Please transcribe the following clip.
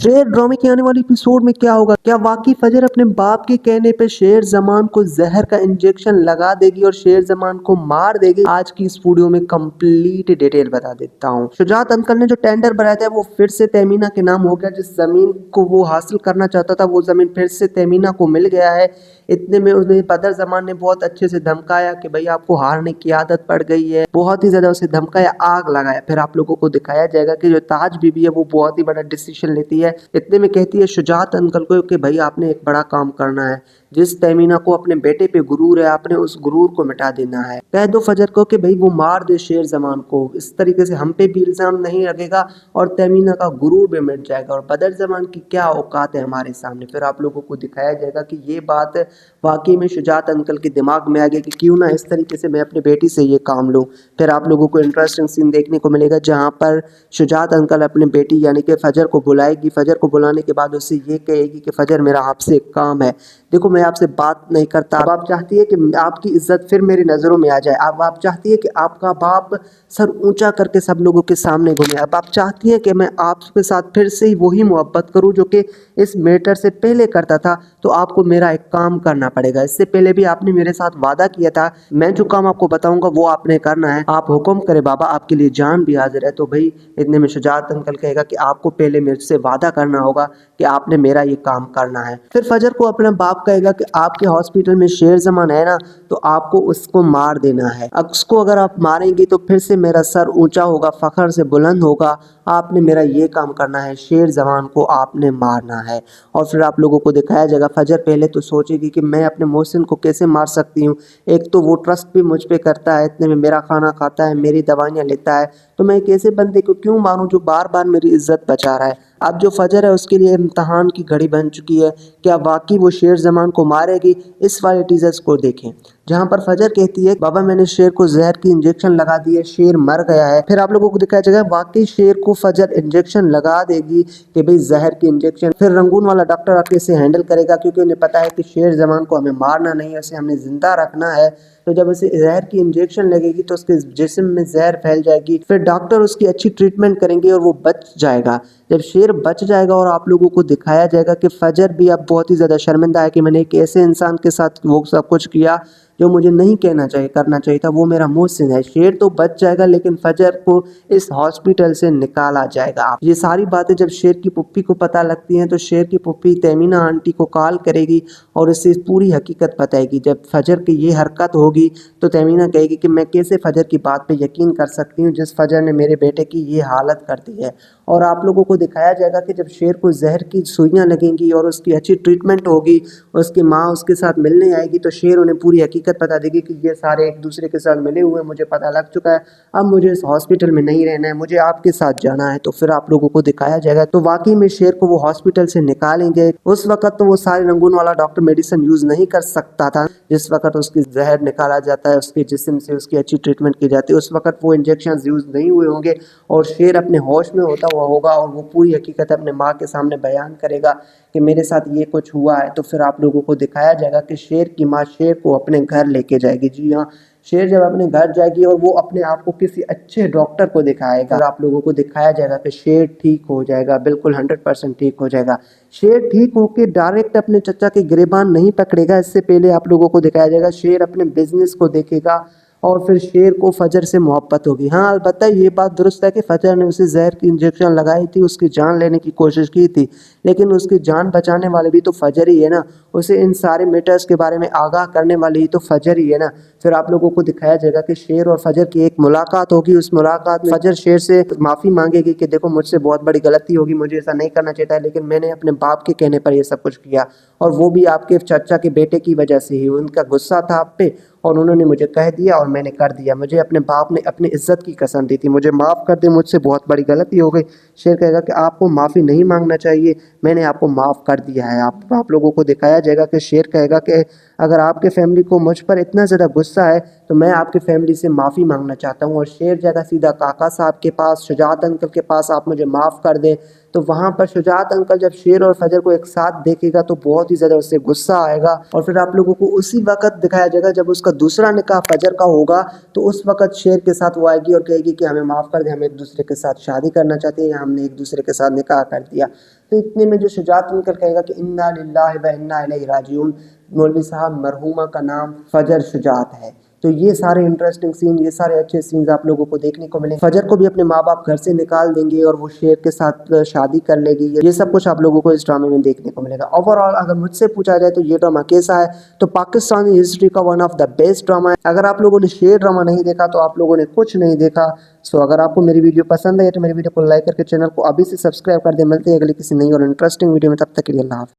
शेर ड्रामे के आने वाले एपिसोड में क्या होगा? क्या वाकई फजर अपने बाप के कहने पे शेर जमान को जहर का इंजेक्शन लगा देगी और शेर जमान को मार देगी? आज की इस वीडियो में कंप्लीट डिटेल बता देता हूँ। शुजात अंकल ने जो टेंडर भराया था वो फिर से तहमीना के नाम हो गया। जिस जमीन को वो हासिल करना चाहता था वो जमीन फिर से तहमीना को मिल गया है। इतने में उन्हें बदर जमान ने बहुत अच्छे से धमकाया कि भाई आपको हारने की आदत पड़ गई है, बहुत ही ज्यादा उसे धमकाया, आग लगाया। फिर आप लोगों को दिखाया जाएगा कि जो ताज बीबी है वो बहुत ही बड़ा डिसीजन लेती है। इतने में कहती है शुजात अंकल को कि भाई आपने एक बड़ा काम करना है। जिस तहमीना को अपने बेटे पे गुरूर है आपने उस गुरूर को मिटा देना है। कह दो फजर को कि भाई वो मार दे शेर जमान को। इस तरीके से हम पे भी इल्जाम नहीं लगेगा और तहमीना का गुरूर भी मिट जाएगा और बदर जमान की क्या औकात है हमारे सामने। फिर आप लोगों को दिखाया जाएगा कि ये बात वाकई में शुजात अंकल के दिमाग में आ गया कि क्यों ना इस तरीके से मैं अपनी बेटी से ये काम लूँ। फिर आप लोगों को इंटरेस्टिंग सीन देखने को मिलेगा जहाँ पर शुजात अंकल अपने बेटी यानी कि फजर को बुलाएगी। फजर को बुलाने के बाद उससे ये कहेगी कि फजर मेरा आपसे एक काम है, देखो मैं आपसे बात नहीं करता। अब आप चाहती है कि आपकी इज्जत फिर मेरी नज़रों में आ जाए। अब आप चाहती है कि आपका बाप सर ऊंचा करके सब लोगों के सामने घूमे। अब आप चाहती है कि मैं आपके साथ फिर से ही वही मोहब्बत करूं जो कि इस मैटर से पहले करता था। तो आपको मेरा एक काम करना पड़ेगा। इससे पहले भी आपने मेरे साथ वादा किया था, मैं जो काम आपको बताऊंगा वो आपने करना है। आप हुक्म करे बाबा, आपके लिए जान भी हाजिर है। तो भाई इतने में शुजात अंकल कहेगा कि आपको पहले मेरे से वादा करना होगा कि आपने मेरा ये काम करना है। फिर फजर को अपना बाप कहेगा कि आपके हॉस्पिटल में शेर जमान है ना, तो आपको उसको मार देना है। अब उसको अगर आप मारेंगे तो फिर से मेरा सर ऊंचा होगा, फखर से बुलंद होगा। आपने मेरा ये काम करना है, शेर जमान को आपने मारना है। और फिर आप लोगों को दिखाया जाएगा फजर पहले तो सोचेगी कि मैं अपने मोहसिन को कैसे मार सकती हूँ। एक तो वो ट्रस्ट भी मुझ पे करता है, इतने में मेरा खाना खाता है, मेरी दवाइयाँ लेता है, तो मैं एक ऐसे बंदे को क्यों मारूं जो बार बार मेरी इज्जत बचा रहा है। अब जो फजर है उसके लिए इम्तहान की घड़ी बन चुकी है। क्या वाकई वो शेर जमान को मारेगी? इस वाले टीजर्स को देखें जहां पर फजर कहती है बाबा मैंने शेर को जहर की इंजेक्शन लगा दी है, शेर मर गया है। फिर आप लोगों को दिखाया जाएगा वाकई शेर को फजर इंजेक्शन लगा देगी कि भाई जहर की इंजेक्शन। फिर रंगून वाला डॉक्टर आके इसे हैंडल करेगा क्योंकि उन्हें पता है कि शेर जमान को हमें मारना नहीं है, उसे हमने जिंदा रखना है। तो जब उसे जहर की इंजेक्शन लगेगी तो उसके जिस्म में जहर फैल जाएगी। फिर डॉक्टर उसकी अच्छी ट्रीटमेंट करेंगे और वो बच जाएगा। जब शेर बच जाएगा और आप लोगों को दिखाया जाएगा कि फजर भी अब बहुत ही ज़्यादा शर्मिंदा है कि मैंने एक ऐसे इंसान के साथ वो सब कुछ किया जो मुझे नहीं कहना चाहिए, करना चाहिए था, वो मेरा मोहसिन है। शेर तो बच जाएगा लेकिन फजर को इस हॉस्पिटल से निकाला जाएगा। ये सारी बातें जब शेर की पुप्पी को पता लगती हैं तो शेर की पुप्पी तहमीना आंटी को कॉल करेगी और इसे पूरी हकीकत बताएगी। जब फजर की ये हरकत होगी तो तहमीना कहेगी कि मैं कैसे फजर की बात पे यकीन कर सकती हूँ जिस फजर ने मेरे बेटे की ये हालत कर दी है। और आप लोगों को दिखाया जाएगा कि जब शेर को जहर की सुइयां लगेंगी और उसकी अच्छी ट्रीटमेंट होगी, उसकी माँ उसके साथ मिलने आएगी तो शेर उन्हें पूरी हकीकत बता देगी कि ये सारे एक दूसरे के साथ मिले हुए हैं, मुझे पता लग चुका है, अब मुझे इस हॉस्पिटल में नहीं रहना है, मुझे आपके साथ जाना है। तो फिर आप लोगों को दिखाया जाएगा तो वाकई में शेर को वो हॉस्पिटल से निकालेंगे। उस वक्त तो वो सारे रंगून वाला डॉक्टर मेडिसिन यूज नहीं कर सकता था। जिस वक्त उसकी जहर निकाला जाता है उसके जिस्म से, उसकी अच्छी ट्रीटमेंट की जाती है, उस वक्त वो इंजेक्शन यूज नहीं हुए होंगे और शेर अपने होश में होता हुआ होगा और वो पूरी हकीकत अपने माँ के सामने बयान करेगा कि मेरे साथ ये कुछ हुआ है। तो फिर आप लोगों को दिखाया जाएगा कि शेर की माँ शेर को अपने घर लेके जाएगी। जी हाँ, शेर जब अपने घर जाएगी और वो अपने आप को किसी अच्छे डॉक्टर को दिखाएगा। आप लोगों को दिखाया जाएगा कि शेर ठीक हो जाएगा, बिल्कुल 100% ठीक हो जाएगा। शेर ठीक होके डायरेक्ट अपने चचा के गिरेबान नहीं पकड़ेगा। इससे पहले आप लोगों को दिखाया जाएगा शेर अपने बिजनेस को देखेगा और फिर शेर को फजर से मोहब्बत होगी। हाँ अलबत्ता ये बात दुरुस्त है कि फजर ने उसे जहर की इंजेक्शन लगाई थी, उसकी जान लेने की कोशिश की थी, लेकिन उसकी जान बचाने वाले भी तो फजर ही है ना, उसे इन सारे मैटर्स के बारे में आगाह करने वाली ही तो फजर ही है ना। फिर आप लोगों को दिखाया जाएगा कि शेर और फजर की एक मुलाकात होगी। उस मुलाकात में फजर शेर से माफ़ी मांगेगी कि देखो मुझसे बहुत बड़ी गलती होगी, मुझे ऐसा नहीं करना चाहिए था, लेकिन मैंने अपने बाप के कहने पर यह सब कुछ किया और वो भी आपके चाचा के बेटे की वजह से ही। उनका गुस्सा था आप पे और उन्होंने मुझे कह दिया और मैंने कर दिया। मुझे अपने बाप ने अपनी इज्जत की कसम दी थी, मुझे माफ़ कर दे, मुझसे बहुत बड़ी गलती हो गई। शेर कहेगा कि आपको माफ़ी नहीं मांगना चाहिए, मैंने आपको माफ़ कर दिया है। आप लोगों को दिखाया जाएगा कि शेर कहेगा कि अगर आपके फैमिली को मुझ पर इतना ज़्यादा गुस्सा है तो मैं आपके फैमिली से माफ़ी मांगना चाहता हूँ। और शेर जाएगा सीधा काका साहब के पास, शुजात अंकल के पास, आप मुझे माफ़ कर दें। तो वहाँ पर शुजात अंकल जब शेर और फजर को एक साथ देखेगा तो बहुत ही ज़्यादा उससे गुस्सा आएगा और फिर आप लोगों को उसी वक्त दिखाया जाएगा जब उसका दूसरा निकाह फजर का होगा, तो उस वक्त शेर के साथ वो आएगी और कहेगी कि हमें माफ़ कर दे, हम एक दूसरे के साथ शादी करना चाहते हैं या हमने एक दूसरे के साथ निकाह कर दिया। तो इतने में जो शुजात अंकल कहेगा कि इन्ना लिल्लाहि व इन्ना इलैहि राजिऊन, मौलवी साहब मरहूमा का नाम फजर शुजात है। तो ये सारे इंटरेस्टिंग सीन, ये सारे अच्छे सीन्स आप लोगों को देखने को मिले। फजर को भी अपने माँ बाप घर से निकाल देंगे और वो शेर के साथ शादी कर लेगी। ये सब कुछ आप लोगों को इस ड्रामे में देखने को मिलेगा। ओवरऑल अगर मुझसे पूछा जाए तो ये ड्रामा कैसा है, तो पाकिस्तानी हिस्ट्री का one of the best drama है। अगर आप लोगों ने शेर ड्रामा नहीं देखा तो आप लोगों ने कुछ नहीं देखा। सो अगर आपको मेरी वीडियो पसंद है तो मेरी वीडियो को लाइक करके चैनल को अभी से सब्सक्राइब कर दे। मिलते हैं अगली किसी नई और इंटरेस्टिंग वीडियो में, तब तक के लिए अल्लाह हाफ़िज़।